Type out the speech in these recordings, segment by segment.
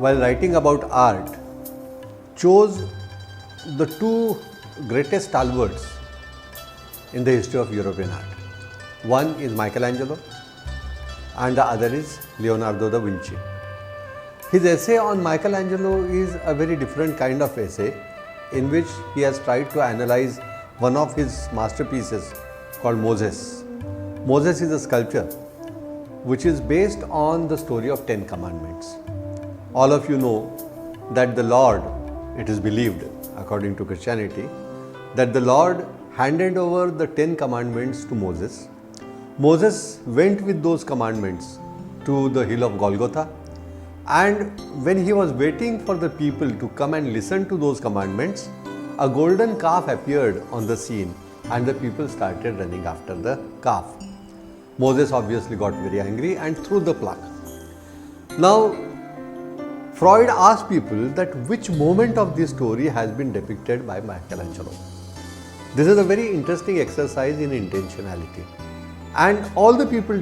while writing about art, chose the two greatest stalwarts in the history of European art. One is Michelangelo and the other is Leonardo da Vinci. His essay on Michelangelo is a very different kind of essay in which he has tried to analyze one of his masterpieces called Moses. Moses is a sculpture which is based on the story of 10 commandments. All of you know that the Lord, it is believed according to Christianity, that the Lord handed over the 10 commandments to Moses. Moses went with those commandments to the hill of Golgotha, and when he was waiting for the people to come and listen to those commandments, a golden calf appeared on the scene and the people started running after the calf. Moses obviously got very angry and threw the plug. Now, Freud asked people that which moment of this story has been depicted by Michelangelo. This is a very interesting exercise in intentionality. And all the people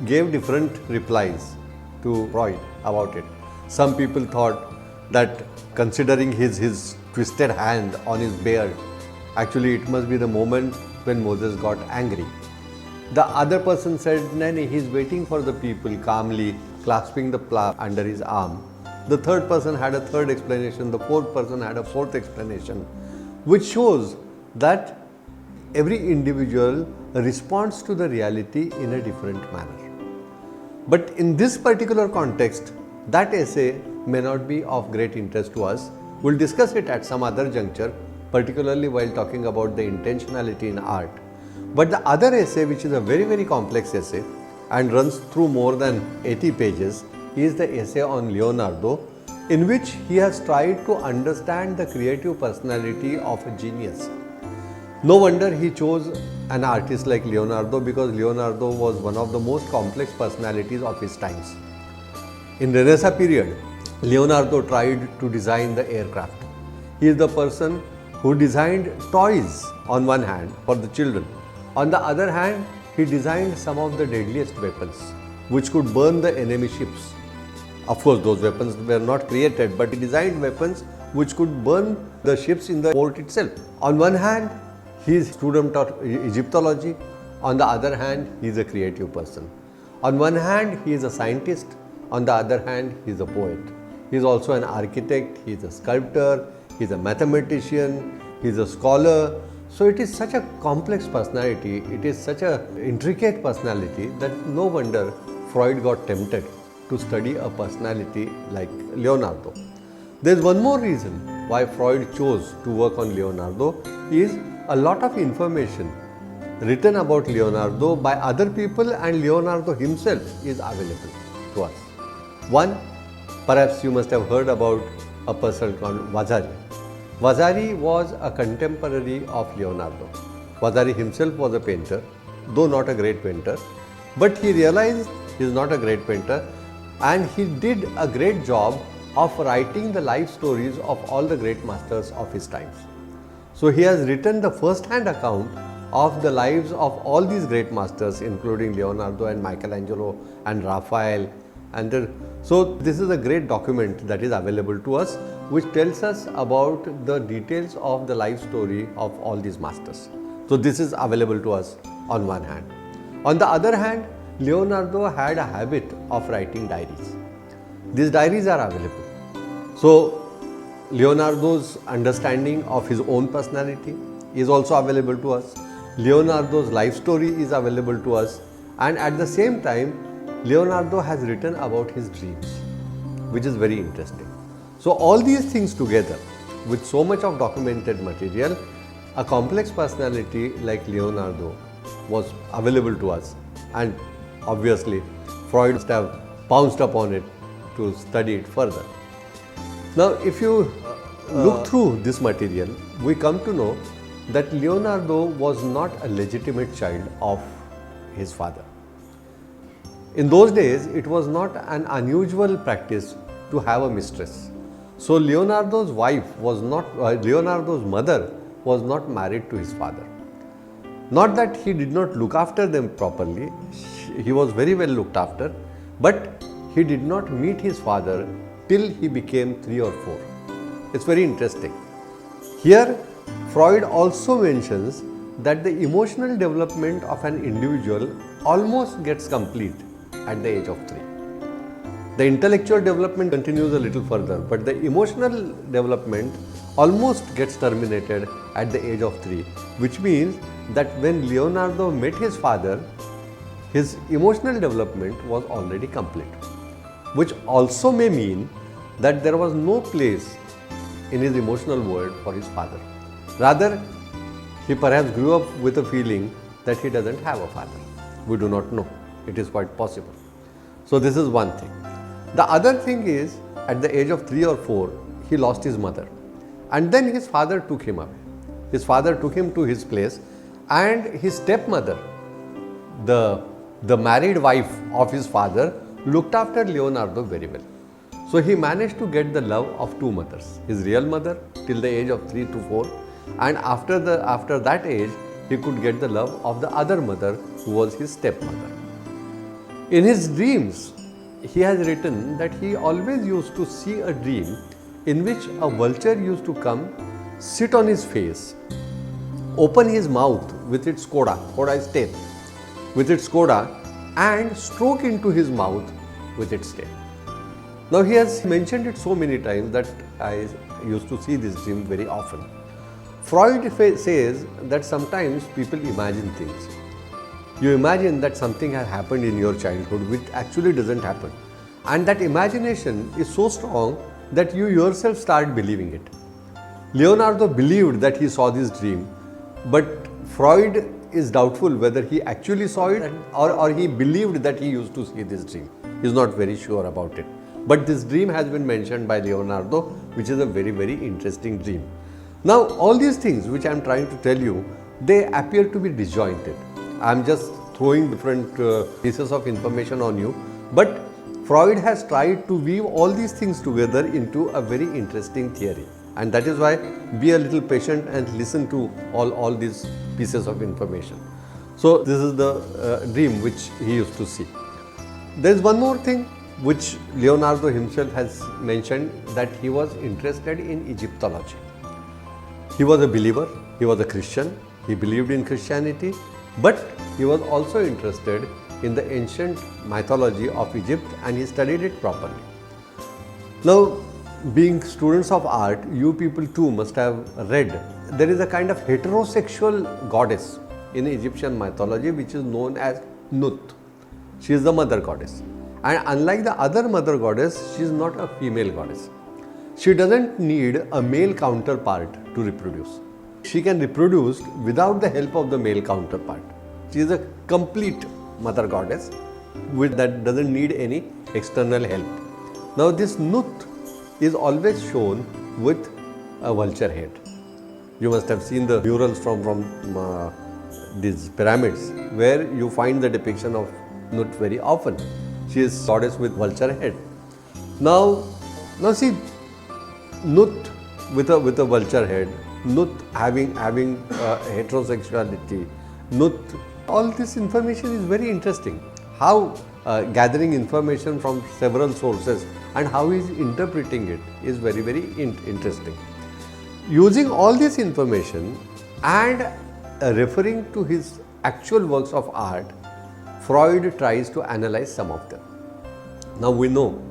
gave different replies to Freud about it. Some people thought that considering his twisted hand on his beard, actually it must be the moment when Moses got angry. The other person said, no, he's waiting for the people calmly, clasping the plough under his arm. The third person had a third explanation, the fourth person had a fourth explanation, which shows that every individual responds to the reality in a different manner. But in this particular context, that essay may not be of great interest to us. We'll discuss it at some other juncture, particularly while talking about the intentionality in art. But the other essay, which is a very, very complex essay and runs through more than 80 pages, is the essay on Leonardo, in which he has tried to understand the creative personality of a genius. No wonder he chose an artist like Leonardo, because Leonardo was one of the most complex personalities of his times. In Renaissance period, Leonardo tried to design the aircraft. He is the person who designed toys on one hand for the children. On the other hand, he designed some of the deadliest weapons which could burn the enemy ships. Of course, those weapons were not created, but he designed weapons which could burn the ships in the port itself. On one hand, he is a student of Egyptology. On the other hand, he is a creative person. On one hand, he is a scientist. On the other hand, he is a poet. He is also an architect, he is a sculptor, he is a mathematician, he is a scholar. So it is such a complex personality, it is such an intricate personality that no wonder Freud got tempted to study a personality like Leonardo. There is one more reason why Freud chose to work on Leonardo is a lot of information written about Leonardo by other people, and Leonardo himself is available to us. One, perhaps you must have heard about a person called Vasari. Vasari was a contemporary of Leonardo. Vasari himself was a painter, though not a great painter, but he realized he is not a great painter, and he did a great job of writing the life stories of all the great masters of his times. So he has written the first-hand account of the lives of all these great masters, including Leonardo and Michelangelo and Raphael. So this is a great document that is available to us, which tells us about the details of the life story of all these masters. So this is available to us on one hand. On the other hand, Leonardo had a habit of writing diaries. These diaries are available. So Leonardo's understanding of his own personality is also available to us. Leonardo's life story is available to us, and at the same time, Leonardo has written about his dreams, which is very interesting. So all these things together, with so much of documented material, a complex personality like Leonardo was available to us, and obviously Freud must have pounced upon it to study it further. Now, if you look through this material, we come to know that Leonardo was not a legitimate child of his father. In those days, it was not an unusual practice to have a mistress. So Leonardo's mother was not married to his father. Not that he did not look after them properly, he was very well looked after, but he did not meet his father till he became 3 or 4. It's very interesting. Here, Freud also mentions that the emotional development of an individual almost gets complete at the age of 3. The intellectual development continues a little further, but the emotional development almost gets terminated at the age of 3, which means that when Leonardo met his father, his emotional development was already complete, which also may mean that there was no place in his emotional world for his father. Rather, he perhaps grew up with a feeling that he doesn't have a father. We do not know. It is quite possible. So this is one thing. The other thing is, at the age of 3 or 4, he lost his mother. And then his father took him away. His father took him to his place, and his stepmother, the married wife of his father, looked after Leonardo very well. So he managed to get the love of two mothers, his real mother till the age of 3 to 4, and after that age, he could get the love of the other mother, who was his stepmother. In his dreams, he has written that he always used to see a dream in which a vulture used to come, sit on his face, open his mouth with its coda is tail, with its coda, and stroke into his mouth with its tail. Now he has mentioned it so many times that I used to see this dream very often. Freud says that sometimes people imagine things. You imagine that something has happened in your childhood which actually doesn't happen. And that imagination is so strong that you yourself start believing it. Leonardo believed that he saw this dream, but Freud is doubtful whether he actually saw it or he believed that he used to see this dream. He is not very sure about it. But this dream has been mentioned by Leonardo, which is a very, very interesting dream. Now, all these things which I am trying to tell you, they appear to be disjointed. I am just throwing different pieces of information on you, but Freud has tried to weave all these things together into a very interesting theory. And that is why be a little patient and listen to all these pieces of information. So this is the dream which he used to see. There is one more thing which Leonardo himself has mentioned, that he was interested in Egyptology. He was a believer, he was a Christian, he believed in Christianity, but he was also interested in the ancient mythology of Egypt, and he studied it properly. Now, being students of art, you people too must have read, there is a kind of heterosexual goddess in Egyptian mythology which is known as Nut. She is the mother goddess. And unlike the other mother goddess, she is not a female goddess. She doesn't need a male counterpart to reproduce. She can reproduce without the help of the male counterpart. She is a complete mother goddess that doesn't need any external help. Now this Nut is always shown with a vulture head. You must have seen the murals from these pyramids where you find the depiction of Nut very often. She is goddess with vulture head. Now see, Nut with a vulture head, Nut having heterosexuality, Nut, all this information is very interesting. How gathering information from several sources and how he is interpreting it is very, very interesting. Using all this information and referring to his actual works of art, Freud tries to analyze some of them. Now we know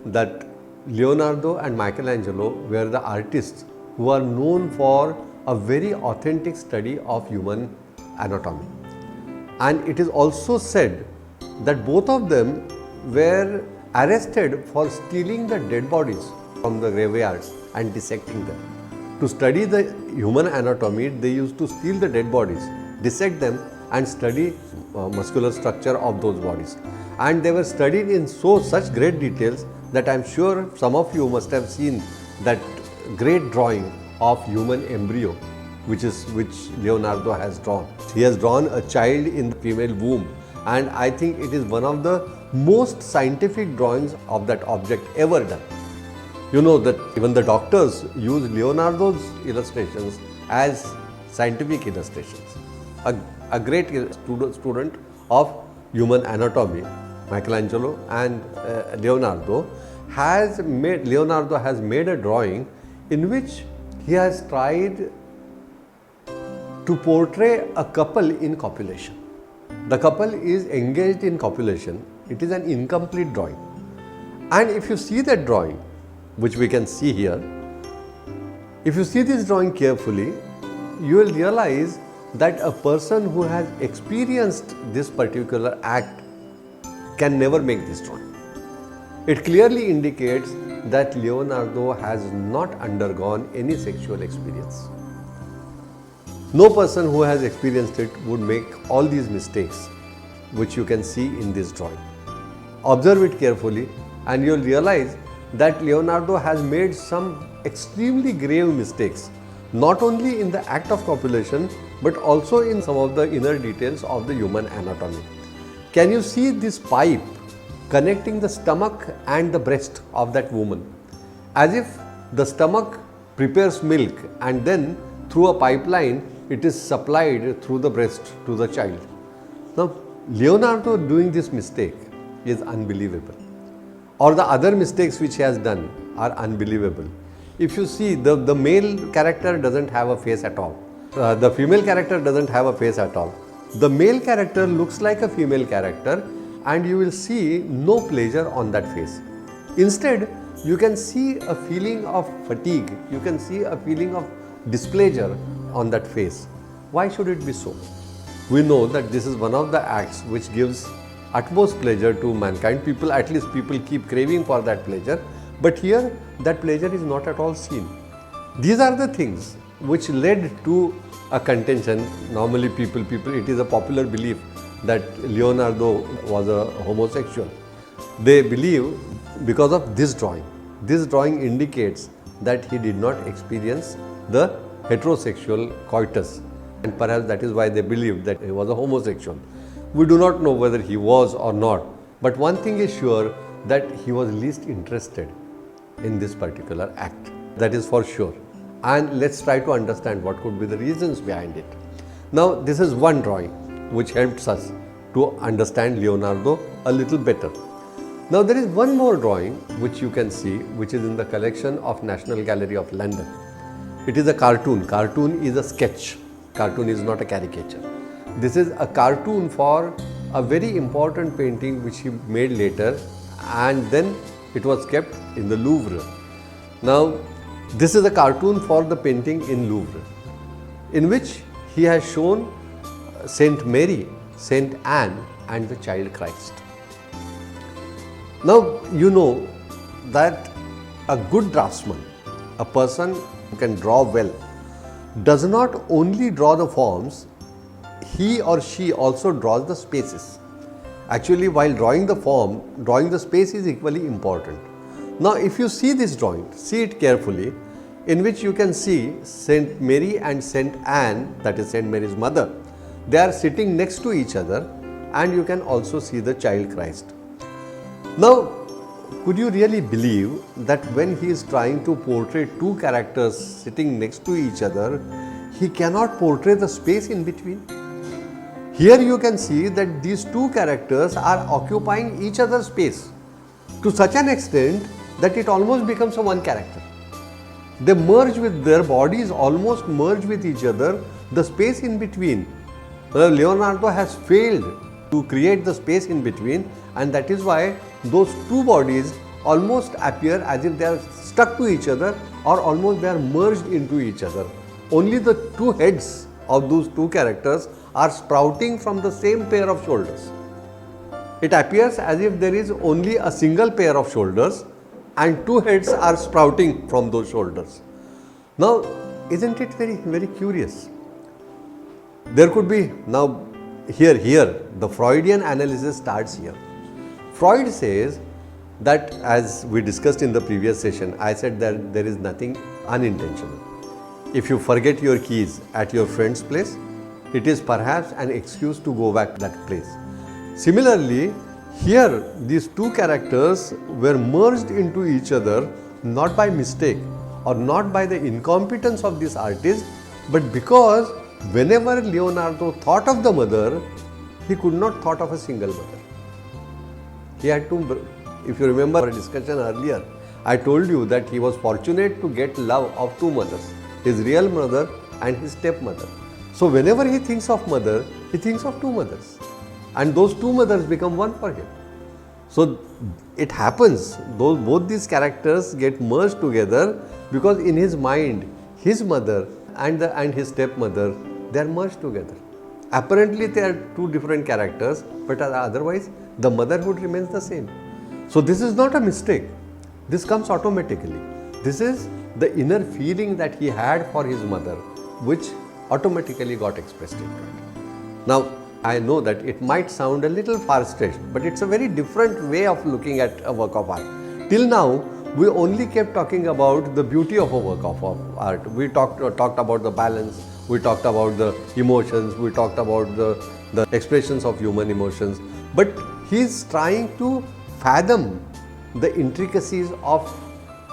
that Leonardo and Michelangelo were the artists who are known for a very authentic study of human anatomy. And it is also said that both of them were arrested for stealing the dead bodies from the graveyards and dissecting them. To study the human anatomy, they used to steal the dead bodies, dissect them and study muscular structure of those bodies. And they were studied in such great details that I am sure some of you must have seen that great drawing of human embryo which Leonardo has drawn. He has drawn a child in the female womb, and I think it is one of the most scientific drawings of that object ever done. You know that even the doctors use Leonardo's illustrations as scientific illustrations. A great student of human anatomy, Michelangelo and Leonardo, Leonardo has made a drawing in which he has tried to portray a couple in copulation. The couple is engaged in copulation. It is an incomplete drawing. And if you see that drawing, which we can see here, if you see this drawing carefully, you will realize that a person who has experienced this particular act can never make this drawing. It clearly indicates that Leonardo has not undergone any sexual experience. No person who has experienced it would make all these mistakes which you can see in this drawing. Observe it carefully and you will realize that Leonardo has made some extremely grave mistakes, not only in the act of copulation but also in some of the inner details of the human anatomy. Can you see this pipe connecting the stomach and the breast of that woman? As if the stomach prepares milk and then through a pipeline it is supplied through the breast to the child. Now, Leonardo doing this mistake is unbelievable. Or the other mistakes which he has done are unbelievable. If you see, the male character doesn't have a face at all. The female character doesn't have a face at all. The male character looks like a female character and you will see no pleasure on that face. Instead, you can see a feeling of fatigue, you can see a feeling of displeasure on that face. Why should it be so? We know that this is one of the acts which gives utmost pleasure to mankind. People, at least people keep craving for that pleasure, but here that pleasure is not at all seen. These are the things which led to a contention. Normally it is a popular belief that Leonardo was a homosexual. They believe because of this drawing. This drawing indicates that he did not experience the heterosexual coitus, and perhaps that is why they believed that he was a homosexual. We do not know whether he was or not, but one thing is sure, that he was least interested in this particular act. That is for sure. And let's try to understand what could be the reasons behind it. Now, this is one drawing which helps us to understand Leonardo a little better. Now, there is one more drawing which you can see, which is in the collection of National Gallery of London. It is a cartoon. Cartoon is a sketch. Cartoon is not a caricature. This is a cartoon for a very important painting which he made later, and then it was kept in the Louvre. Now, this is a cartoon for the painting in Louvre, in which he has shown Saint Mary, Saint Anne and the child Christ. Now, you know that a good draftsman, a person who can draw well, does not only draw the forms, he or she also draws the spaces. Actually, while drawing the form, drawing the space is equally important. Now, if you see this drawing, see it carefully, in which you can see Saint Mary and Saint Anne, that is Saint Mary's mother. They are sitting next to each other, and you can also see the child Christ. Now, could you really believe that when he is trying to portray two characters sitting next to each other, he cannot portray the space in between? Here you can see that these two characters are occupying each other's space to such an extent that it almost becomes a one character. They merge with their bodies, almost merge with each other. The space in between, Leonardo has failed to create the space in between, and that is why those two bodies almost appear as if they are stuck to each other, or almost they are merged into each other. Only the two heads of those two characters are sprouting from the same pair of shoulders. It appears as if there is only a single pair of shoulders and two heads are sprouting from those shoulders. Now, isn't it very curious? There could be, now here the Freudian analysis starts here. Freud says that, as we discussed in the previous session, I said that there is nothing unintentional. If you forget your keys at your friend's place, it is perhaps an excuse to go back to that place. Similarly, here these two characters were merged into each other not by mistake or not by the incompetence of this artist, but because whenever Leonardo thought of the mother, he could not thought of a single mother. He had to If you remember our discussion earlier, I told you that he was fortunate to get love of two mothers, his real mother and his stepmother. So whenever he thinks of mother, he thinks of two mothers. And those two mothers become one for him. So it happens, both these characters get merged together because in his mind, his mother and his stepmother, they are merged together. Apparently they are two different characters, but otherwise the motherhood remains the same. So this is not a mistake. This comes automatically. This is the inner feeling that he had for his mother, which automatically got expressed into it. Now, I know that it might sound a little far-stretched, but it's a very different way of looking at a work of art. Till now, we only kept talking about the beauty of a work of art. We talked about the balance, we talked about the emotions, we talked about the expressions of human emotions. But he's trying to fathom the intricacies of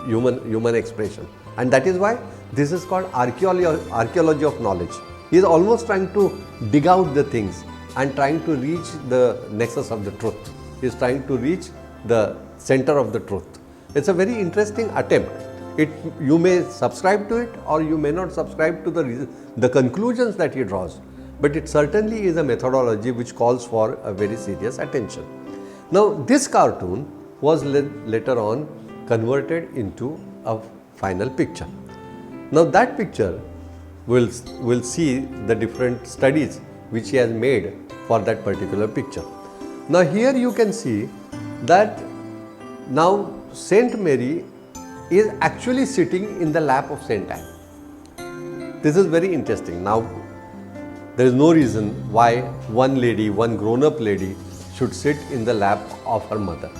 human expression. And that is why this is called archaeology of knowledge. He is almost trying to dig out the things and trying to reach the nexus of the truth. He is trying to reach the center of the truth. It's a very interesting attempt. You may subscribe to it or you may not subscribe to the conclusions that he draws, but it certainly is a methodology which calls for a very serious attention. Now, this cartoon was later on converted into a final picture. Now, that picture we'll see the different studies which he has made for that particular picture. Now here you can see that now Saint Mary is actually sitting in the lap of Saint Anne. This is very interesting. Now there is no reason why one grown-up lady should sit in the lap of her mother.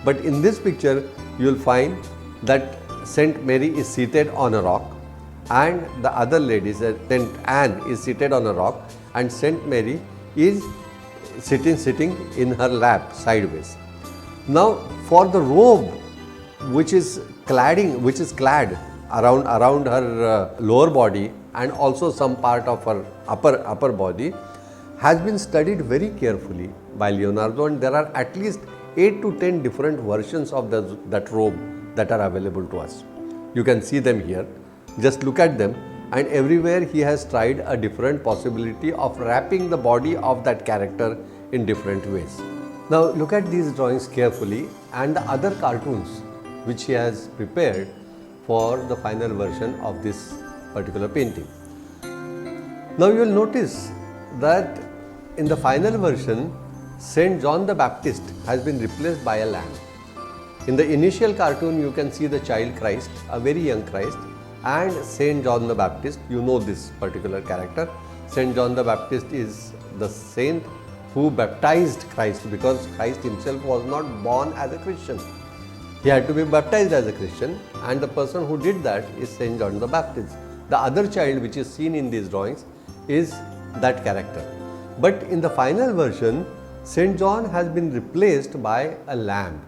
But in this picture you will find that Saint Mary is seated on a rock and the other lady, Saint Anne, is seated on a rock and Saint Mary is sitting in her lap sideways. Now for the robe which is clad around her lower body and also some part of her upper body has been studied very carefully by Leonardo, and there are at least 8 to 10 different versions of that robe that are available to us. You can see them here. Just look at them, and everywhere he has tried a different possibility of wrapping the body of that character in different ways. Now look at these drawings carefully and the other cartoons which he has prepared for the final version of this particular painting. Now you will notice that in the final version, Saint John the Baptist has been replaced by a lamb. In the initial cartoon you can see the child Christ, a very young Christ, and Saint John the Baptist. You know this particular character. Saint John the Baptist is the saint who baptized Christ, because Christ himself was not born as a Christian. He had to be baptized as a Christian, and the person who did that is Saint John the Baptist. The other child which is seen in these drawings is that character. But in the final version, Saint John has been replaced by a lamb,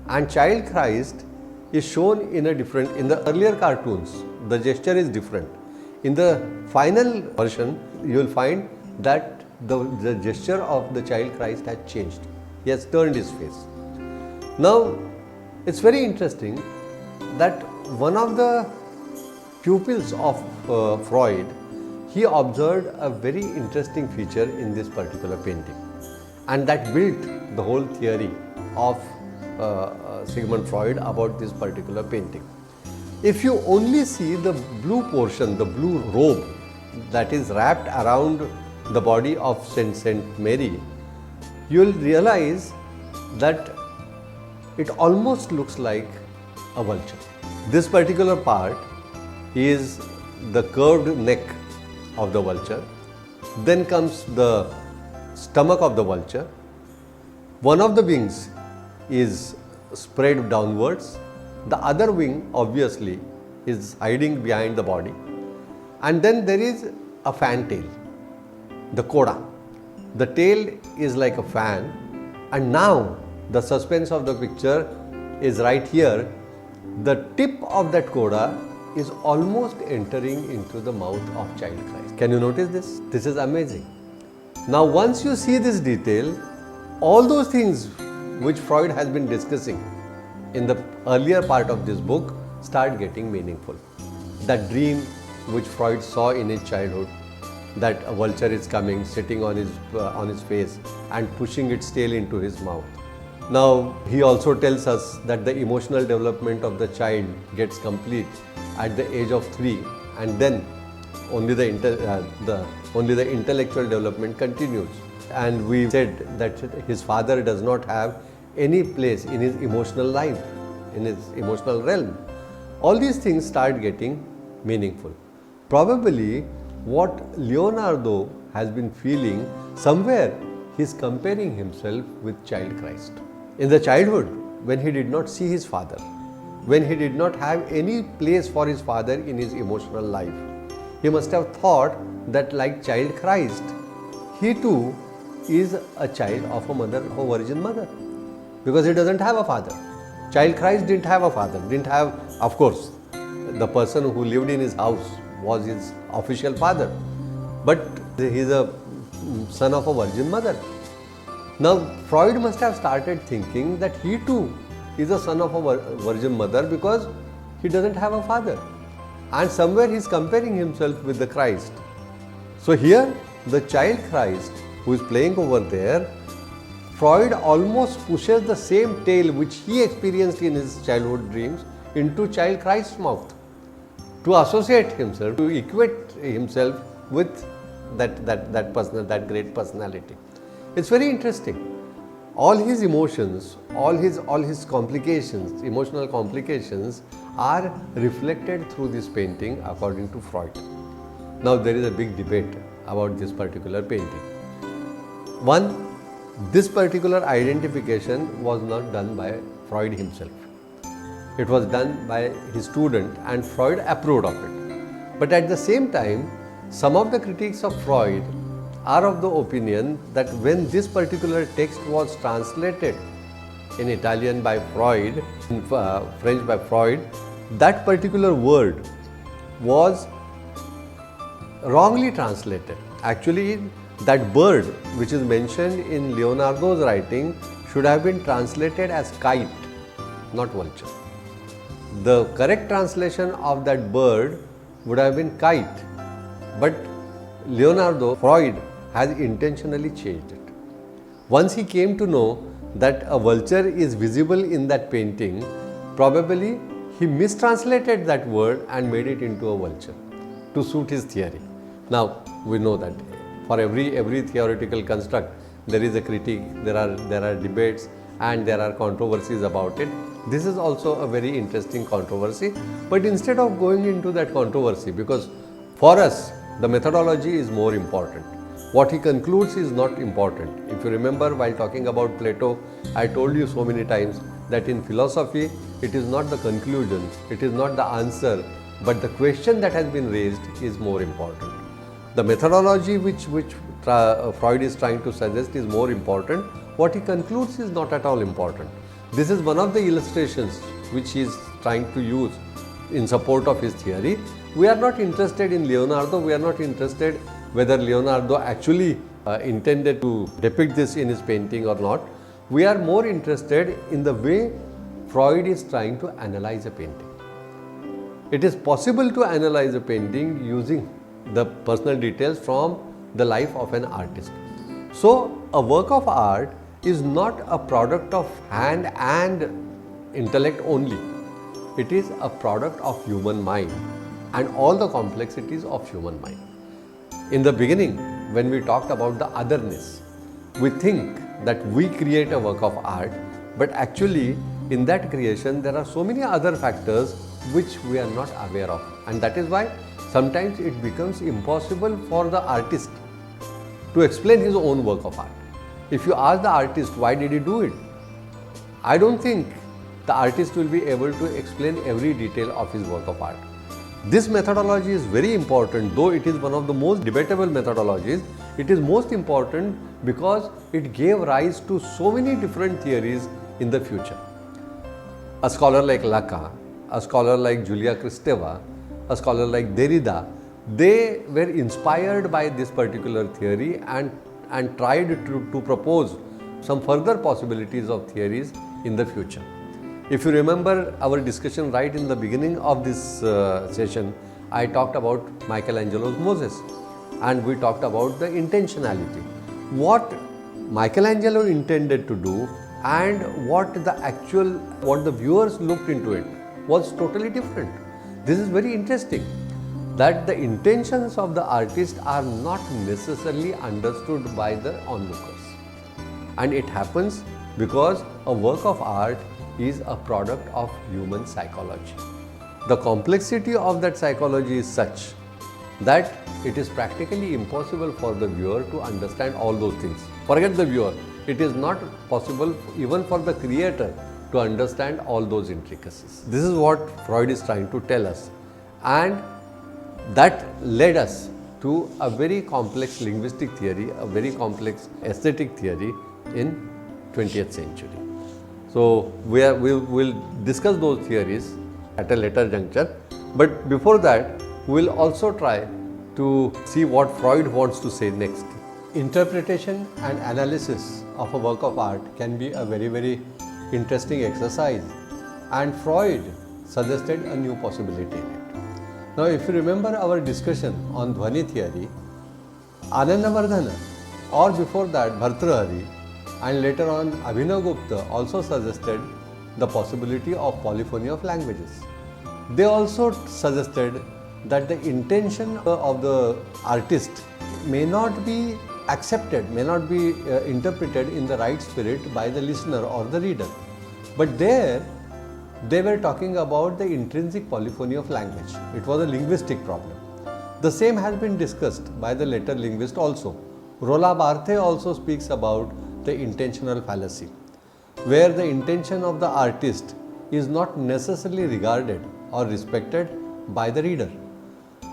and child Christ is shown in the earlier cartoons, the gesture is different. In the final version, you will find that the gesture of the child Christ has changed. He has turned his face. Now, it's very interesting that one of the pupils of Freud, he observed a very interesting feature in this particular painting, and that built the whole theory of Sigmund Freud about this particular painting. If you only see the blue portion, the blue robe that is wrapped around the body of Saint Mary, you will realize that it almost looks like a vulture. This particular part is the curved neck of the vulture. Then comes the stomach of the vulture. One of the wings is spread downwards. The other wing obviously is hiding behind the body. And then there is a fan tail, the coda. The tail is like a fan, and now the suspense of the picture is right here. The tip of that coda is almost entering into the mouth of child Christ. Can you notice this? This is amazing. Now once you see this detail, all those things which Freud has been discussing in the earlier part of this book start getting meaningful. That dream which Freud saw in his childhood, that a vulture is coming, sitting on his face and pushing its tail into his mouth. Now, he also tells us that the emotional development of the child gets complete at the age of 3, and then only the intellectual development continues. And we said that his father does not have any place in his emotional life, in his emotional realm. All these things start getting meaningful. Probably what Leonardo has been feeling, somewhere he's comparing himself with child Christ. In the childhood, when he did not see his father, when he did not have any place for his father in his emotional life, he must have thought that like child Christ, he too is a child of a virgin mother, because he doesn't have a father. Child Christ didn't have a father, didn't have, of course, the person who lived in his house was his official father, but he is a son of a virgin mother. Now, Freud must have started thinking that he too is a son of a virgin mother because he doesn't have a father. And somewhere he is comparing himself with the Christ. So here, the child Christ who is playing over there, Freud almost pushes the same tale which he experienced in his childhood dreams into child Christ's mouth, to associate himself, to equate himself with that great personality. It's very interesting. All his emotions, all his complications, emotional complications are reflected through this painting according to Freud. Now there is a big debate about this particular painting. One, this particular identification was not done by Freud himself. It was done by his student and Freud approved of it. But at the same time, some of the critics of Freud are of the opinion that when this particular text was translated in Italian by Freud, in French by Freud, that particular word was wrongly translated. Actually, that bird which is mentioned in Leonardo's writing should have been translated as kite, not vulture. The correct translation of that bird would have been kite, but Freud has intentionally changed it. Once he came to know that a vulture is visible in that painting, probably he mistranslated that word and made it into a vulture to suit his theory. Now we know that for every theoretical construct there is a critique, there are debates and there are controversies about it. This is also a very interesting controversy, but instead of going into that controversy, because for us the methodology is more important. What he concludes is not important. If you remember, while talking about Plato, I told you so many times that in philosophy, it is not the conclusion, it is not the answer, but the question that has been raised is more important. The methodology which Freud is trying to suggest is more important. What he concludes is not at all important. This is one of the illustrations which he is trying to use in support of his theory. We are not interested in Leonardo, we are not interested whether Leonardo actually intended to depict this in his painting or not. We are more interested in the way Freud is trying to analyze a painting. It is possible to analyze a painting using the personal details from the life of an artist. So, a work of art is not a product of hand and intellect only. It is a product of human mind and all the complexities of human mind. In the beginning, when we talked about the otherness, we think that we create a work of art, but actually in that creation there are so many other factors which we are not aware of, and that is why sometimes it becomes impossible for the artist to explain his own work of art. If you ask the artist why did he do it, I don't think the artist will be able to explain every detail of his work of art. This methodology is very important, though it is one of the most debatable methodologies. It is most important because it gave rise to so many different theories in the future. A scholar like Lacan, a scholar like Julia Kristeva, a scholar like Derrida, they were inspired by this particular theory and tried to propose some further possibilities of theories in the future. If you remember our discussion right in the beginning of this session, I talked about Michelangelo's Moses, and we talked about the intentionality. What Michelangelo intended to do and what the viewers looked into it was totally different. This is very interesting, that the intentions of the artist are not necessarily understood by the onlookers. And it happens because a work of art is a product of human psychology. The complexity of that psychology is such that it is practically impossible for the viewer to understand all those things. Forget the viewer, it is not possible even for the creator to understand all those intricacies. This is what Freud is trying to tell us, and that led us to a very complex linguistic theory, a very complex aesthetic theory in 20th century. So we will discuss those theories at a later juncture, but before that we will also try to see what Freud wants to say next. Interpretation and analysis of a work of art can be a very interesting exercise, and Freud suggested a new possibility in it. Now, if you remember our discussion on Dhvani theory, Anandavardhana, or before that Bhartrhari, and later on Abhinav Gupta also suggested the possibility of polyphony of languages. They also suggested that the intention of the artist may not be accepted, may not be interpreted in the right spirit by the listener or the reader. But there, they were talking about the intrinsic polyphony of language. It was a linguistic problem. The same has been discussed by the later linguist also. Roland Barthes also speaks about the intentional fallacy, where the intention of the artist is not necessarily regarded or respected by the reader.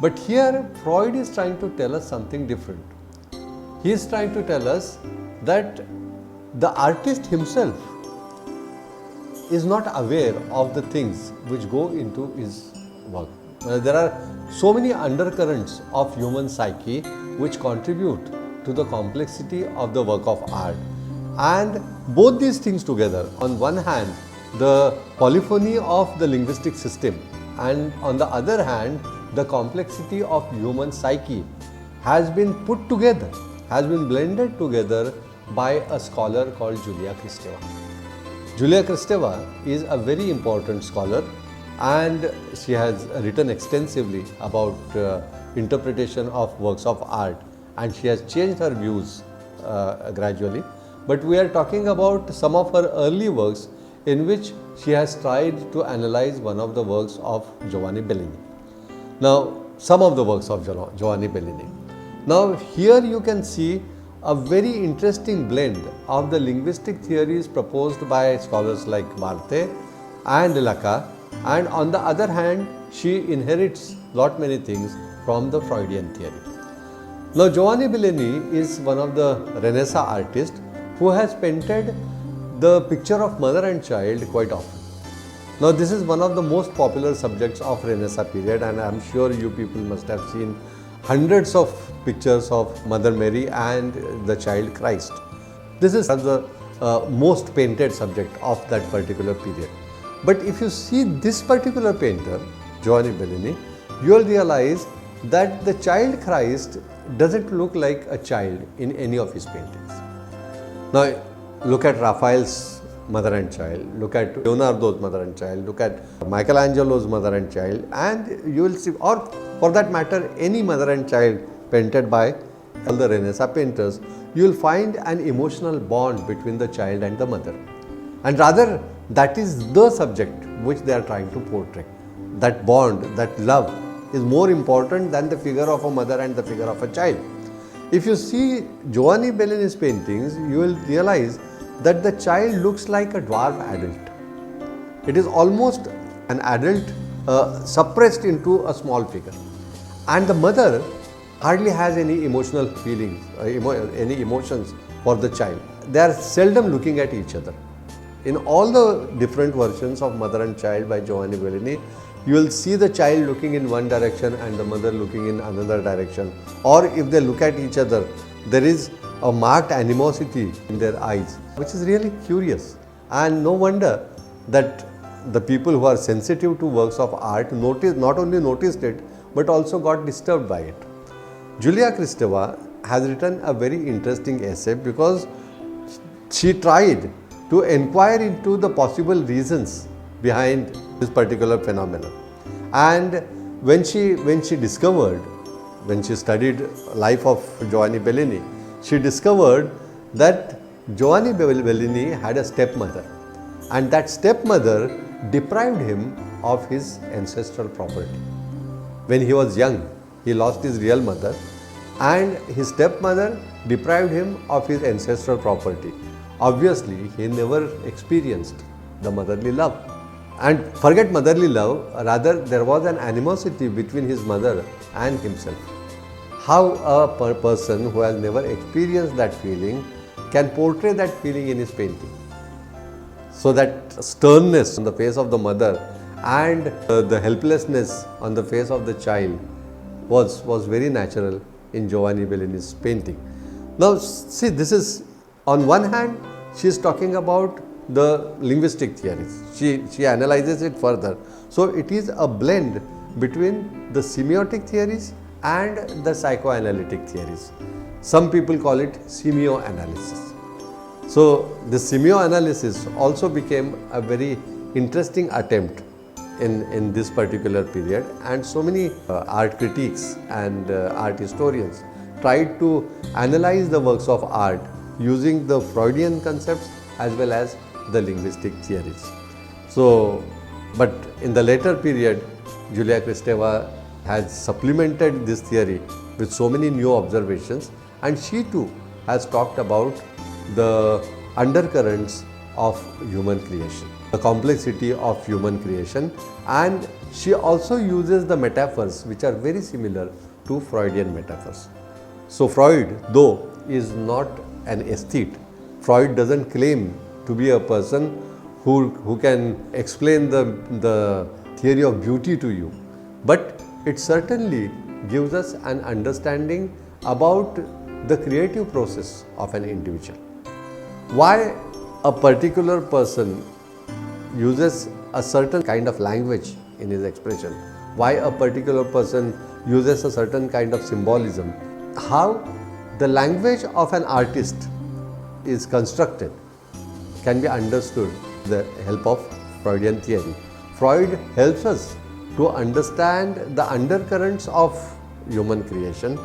But here Freud is trying to tell us something different. He is trying to tell us that the artist himself is not aware of the things which go into his work. There are so many undercurrents of human psyche which contribute to the complexity of the work of art. And both these things together, on one hand, the polyphony of the linguistic system, and on the other hand, the complexity of human psyche has been put together, has been blended together by a scholar called Julia Kristeva. Julia Kristeva is a very important scholar, and she has written extensively about interpretation of works of art, and she has changed her views gradually. But we are talking about some of her early works in which she has tried to analyze one of the works of Giovanni Bellini. Now, some of the works of Giovanni Bellini. Now, here you can see a very interesting blend of the linguistic theories proposed by scholars like Barthes and Lacan, and on the other hand, she inherits many things from the Freudian theory. Now, Giovanni Bellini is one of the Renaissance artists who has painted the picture of mother and child quite often. Now, this is one of the most popular subjects of Renaissance period, and I am sure you people must have seen hundreds of pictures of Mother Mary and the child Christ. This is the most painted subject of that particular period. But if you see this particular painter, Giovanni Bellini, you will realize that the child Christ doesn't look like a child in any of his paintings. Now, look at Raphael's mother and child, look at Leonardo's mother and child, look at Michelangelo's mother and child, and you will see, or for that matter, any mother and child painted by all the Renaissance painters, you will find an emotional bond between the child and the mother. And rather, that is the subject which they are trying to portray. That bond, that love is more important than the figure of a mother and the figure of a child. If you see Giovanni Bellini's paintings, you will realize that the child looks like a dwarf adult. It is almost an adult suppressed into a small figure. And the mother hardly has any emotional feelings, any emotions for the child. They are seldom looking at each other. In all the different versions of mother and child by Giovanni Bellini, you will see the child looking in one direction and the mother looking in another direction. Or if they look at each other, there is a marked animosity in their eyes, which is really curious. And no wonder that the people who are sensitive to works of art not only noticed it, but also got disturbed by it. Julia Kristeva has written a very interesting essay because she tried to inquire into the possible reasons behind this particular phenomenon. And when she studied life of Giovanni Bellini, she discovered that Giovanni Bellini had a stepmother, and that stepmother deprived him of his ancestral property. When he was young, he lost his real mother, and his stepmother deprived him of his ancestral property. Obviously, he never experienced the motherly love. And forget motherly love, rather there was an animosity between his mother and himself. How a person who has never experienced that feeling can portray that feeling in his painting? So that sternness on the face of the mother and the helplessness on the face of the child was very natural in Giovanni Bellini's painting. Now see, this is, on one hand, she is talking about the linguistic theories. She analyzes it further. So it is a blend between the semiotic theories and the psychoanalytic theories. Some people call it semioanalysis. So the semioanalysis also became a very interesting attempt in this particular period, and so many art critics and art historians tried to analyze the works of art using the Freudian concepts as well as the linguistic theories. So, but in the later period, Julia Kristeva has supplemented this theory with so many new observations, and she too has talked about the undercurrents of human creation, the complexity of human creation, and she also uses the metaphors which are very similar to Freudian metaphors. So Freud, though, is not an aesthete. Freud doesn't claim to be a person who can explain the theory of beauty to you, but it certainly gives us an understanding about the creative process of an individual. Why a particular person uses a certain kind of language in his expression, why a particular person uses a certain kind of symbolism, how the language of an artist is constructed can be understood with the help of Freudian theory. Freud helps us to understand the undercurrents of human creation,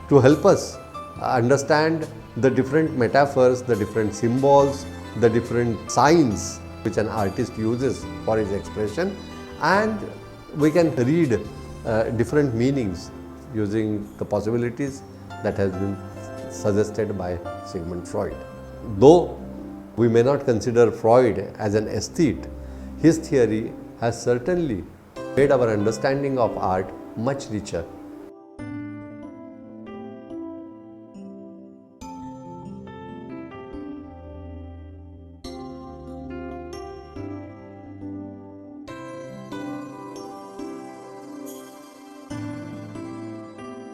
to help us understand the different metaphors, the different symbols, the different signs which an artist uses for his expression, and we can read different meanings using the possibilities that has been suggested by Sigmund Freud. Though we may not consider Freud as an aesthete, his theory has certainly made our understanding of art much richer